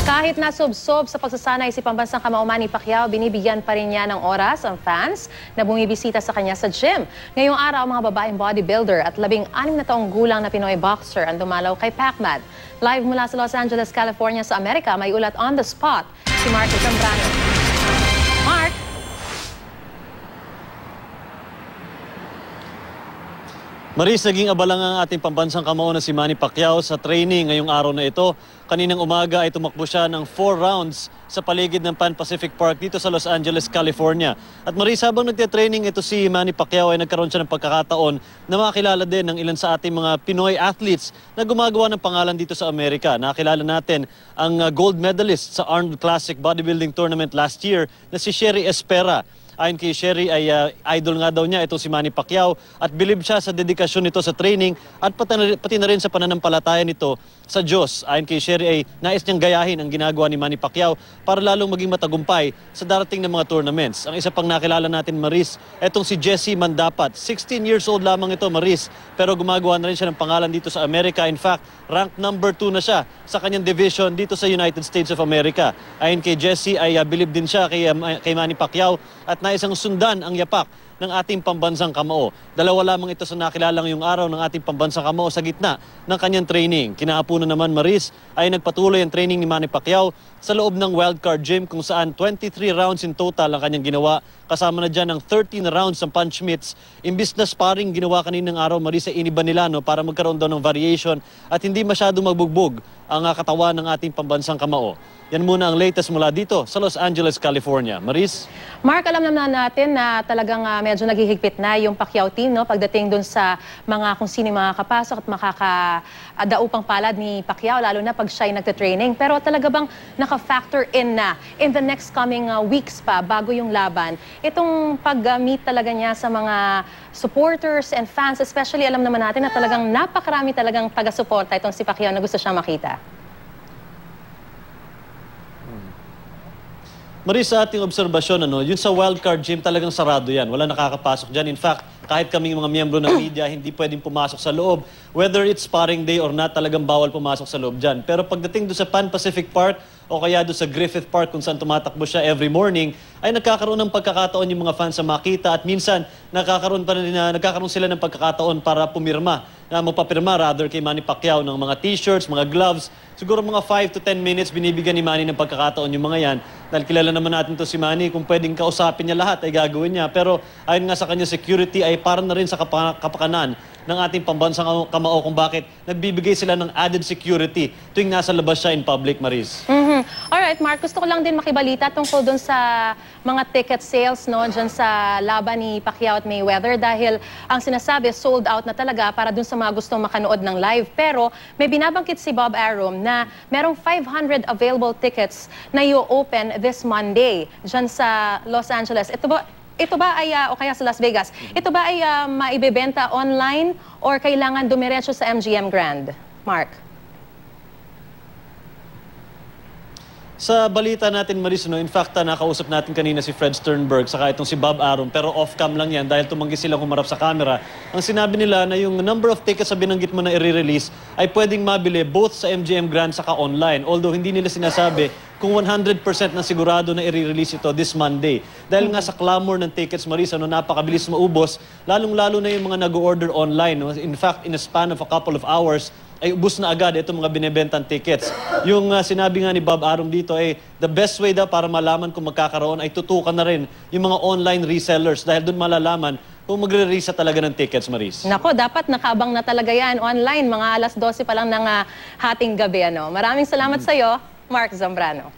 Kahit nasubsob sa pagsasanay si pambansang kamao Manny Pacquiao, binibigyan pa rin niya ng oras ang fans na bumibisita sa kanya sa gym. Ngayong araw, mga babaeng bodybuilder at 16 na taong gulang na Pinoy boxer ang dumalaw kay PacMad. Live mula sa Los Angeles, California sa Amerika, may ulat on the spot si Mark Zambrano. Mark? Maris, naging abalang ang ating pambansang kamao na si Manny Pacquiao sa training ngayong araw na ito. Kaninang umaga ay tumakbo siya ng 4 rounds sa paligid ng Pan Pacific Park dito sa Los Angeles, California. At Maris, habang nagtitraining ito si Manny Pacquiao ay nagkaroon siya ng pagkakataon na makilala din ng ilan sa ating mga Pinoy athletes na gumagawa ng pangalan dito sa Amerika. Nakilala natin ang gold medalist sa Arnold Classic Bodybuilding Tournament last year na si Sherry Espera. Ayon kay Sherry ay idol nga daw niya ito si Manny Pacquiao at bilib siya sa dedikasyon nito sa training at pati na rin sa pananampalataya nito sa Diyos. Ayon kay Sherry ay nais niyang gayahin ang ginagawa ni Manny Pacquiao para lalong maging matagumpay sa darating na mga tournaments. Ang isa pang nakilala natin, Maris, etong si Jessie Mandapat. 16 years old lamang ito, Maris, pero gumagawa na rin siya ng pangalan dito sa Amerika. In fact, rank number 2 na siya sa kanyang division dito sa United States of America. Ayon kay Jessie ay bilib din siya kay Manny Pacquiao at naisang sundan ang yapak ng ating pambansang kamao. Dalawa lamang ito sa nakilala ngayong araw ng ating pambansang kamao sa gitna ng kanyang training. Kinaapunan naman, Maris, ay nagpatuloy ang training ni Manny Pacquiao sa loob ng wildcard gym kung saan 23 rounds in total ang kanyang ginawa. Kasama na dyan ang 13 rounds ng punch mitts. Imbis na sparring ginawa kaninang araw, Maris, ay iniba nila para magkaroon daw ng variation at hindi masyadong magbugbog ang katawan ng ating pambansang kamao. Yan muna ang latest mula dito sa Los Angeles, California. Maris? Mark, alam naman natin na talagang medyo naghihigpit na yung Pacquiao team, no? Pagdating dun sa mga kung sino makakapasok at makakadaupang palad ni Pacquiao, lalo na pag siya'y nagte-training. Pero talaga bang naka-factor in na in the next coming weeks pa bago yung laban, itong pag-meet talaga niya sa mga supporters and fans, especially alam naman natin na talagang napakarami talagang taga-suporta itong si Pacquiao na gusto siyang makita. Maris, sa ating obserbasyon, yun sa wildcard gym talagang sarado yan. Wala nakakapasok dyan. In fact, kahit kaming mga miyembro ng media, hindi pwedeng pumasok sa loob. Whether it's sparring day or not, talagang bawal pumasok sa loob dyan. Pero pagdating doon sa Pan Pacific Park o kaya doon sa Griffith Park kung saan tumatakbo siya every morning, ay nagkakaroon ng pagkakataon yung mga fans sa makita at minsan nagkakaroon sila ng pagkakataon para pumirma, na magpapirma rather kay Manny Pacquiao ng mga t-shirts, mga gloves. Siguro mga 5 to 10 minutes binibigyan ni Manny ng pagkakataon yung mga yan. Dahil kilala naman natin to si Manny, kung pwedeng kausapin niya lahat ay gagawin niya. Pero ayon nga sa kanya security ay para na rin sa kapakanan ng ating pambansang kamao kung bakit nagbibigay sila ng added security tuwing nasa labas siya in public, Maris. Alright, Mark, gusto ko lang din makibalita tungkol dun sa mga ticket sales dyan sa laban ni Pacquiao at Mayweather dahil ang sinasabi sold out na talaga para dun sa mga gustong makanood ng live. Pero may binabangkit si Bob Arum na merong 500 available tickets na i-open this Monday dyan sa Los Angeles. Ito ba ay, o kaya sa Las Vegas, ito ba ay maibebenta online or kailangan dumiretso sa MGM Grand? Mark? Sa balita natin, Maris, in fact, nakausap natin kanina si Fred Sternberg saka itong si Bob Arum, pero off-cam lang yan dahil tumanggi silang humarap sa camera. Ang sinabi nila na yung number of tickets na binanggit mo na i-release ay pwedeng mabili both sa MGM Grand saka online. Although hindi nila sinasabi kung 100% na sigurado na i-release ito this Monday. Dahil nga sa clamor ng tickets, Maris, napakabilis maubos, lalong-lalo na yung mga nag-order online. In fact, in a span of a couple of hours, ay ubos na agad itong mga binibentang tickets. Yung sinabi nga ni Bob Arum dito ay the best way daw para malaman kung magkakaroon ay tutukan na rin yung mga online resellers dahil doon malalaman kung magre-release talaga ng tickets, Maris. Nako, dapat nakaabang na talaga yan online, mga alas 12 pa lang ng hating gabi. Maraming salamat sa iyo, Mark Zambrano.